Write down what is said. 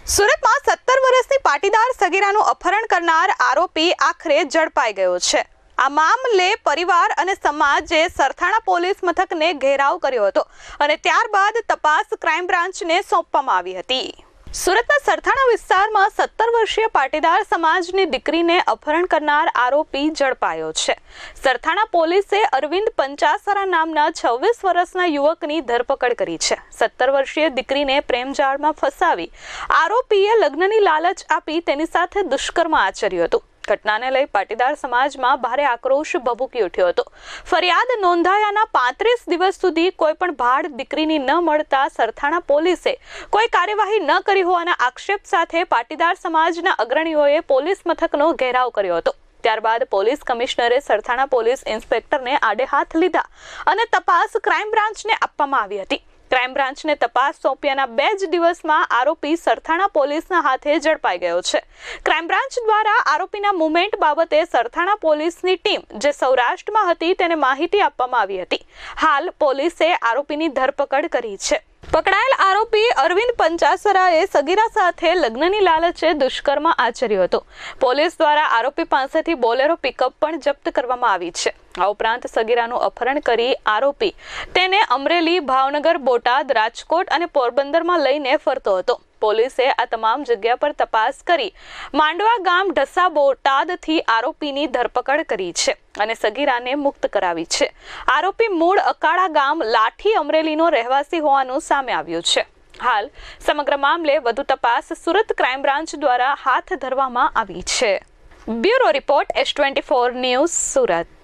સુરતમાં 17 વર્ષની પાટીદાર સગીરાનું અપહરણ કરનાર આરોપી આખરે ઝડપાઈ ગયો છે। આ મામલે પરિવાર અને સમાજે સરથાણા પોલીસ મથકને ઘેરાવ કર્યો હતો અને ત્યારબાદ તપાસ ક્રાઇમ બ્રાન્ચને સોંપવામાં આવી હતી। સુરતના સરથાણા વિસ્તારમાં 17 વર્ષીય પાટીદાર સમાજની દીકરીને અપહરણ કરનાર આરોપી ઝડપાયો છે। સરથાણા પોલીસે અરવિંદ પંચાસરા નામના 26 વર્ષના યુવકની ધરપકડ કરી છે। 17 વર્ષીય દીકરીને પ્રેમજાળમાં ફસાવી આરોપીએ લગ્નની લાલચ આપી તેની સાથે દુષ્કર્મ આચર્યું હતું। ઘટનાને લઈ પાટીદાર સમાજમાં ભારે આક્રોશ ભભૂકી ઉઠ્યો હતો। ફરિયાદ નોંધાયાના 35 દિવસ સુધી કોઈ પણ ભાડ દીકરીની ન મળતા સરથાણા પોલીસે કોઈ કાર્યવાહી ન કરી હોવાના આક્ષેપ સાથે પાટીદાર સમાજના અગ્રણીઓએ પોલીસ મથકનો ઘેરાવ કર્યો હતો। ત્યારબાદ પોલીસ કમિશનરે સરથાણા પોલીસ ઇન્સ્પેક્ટરને આડે હાથ લીધા અને તપાસ ક્રાઇમ બ્રાન્ચને આપવામાં આવી હતી। ક્રાઇમ બ્રાન્ચને તપાસ સોંપ્યાના 2 જ દિવસમાં આરોપી સરથાણા પોલીસના હાથે ઝડપાઈ ગયો છે। ક્રાઇમ બ્રાન્ચ દ્વારા આરોપીના મૂવમેન્ટ બાબતે સરથાણા પોલીસની ટીમ જે સૌરાષ્ટ્રમાં હતી તેને માહિતી આપવામાં આવી હતી। હાલ પોલીસે આરોપીની ધરપકડ કરી છે। પકડાયેલ આરોપી અરવિંદ પંચાસરાએ સગીરા સાથે લગ્નની લાલચે દુષ્કર્મ આચર્યું હતું। પોલીસ દ્વારા આરોપી પાસેથી બોલેરો પિકઅપ પણ જપ્ત કરવામાં આવી છે। આ ઉપરાંત સગીરાનું અપહરણ કરી આરોપી તેને અમરેલી, ભાવનગર, બોટાદ, રાજકોટ અને પોરબંદરમાં લઈને ફરતો હતો। પોલીસે આ તમામ જગ્યા પર તપાસ કરી માંડવા ગામ ઢસા બોટાદથી આરોપીની ધરપકડ કરી છે અને સગીરાને મુક્ત કરાવી છે। આરોપી મૂળ અકાળા ગામ લાઠી અમરેલીનો રહેવાસી હોવાનું સામે આવ્યું છે। હાલ સમગ્ર મામલે વધુ તપાસ સુરત ક્રાઇમ બ્રાન્ચ દ્વારા હાથ ધરવામાં આવી છે। Bureau report S24 news Surat.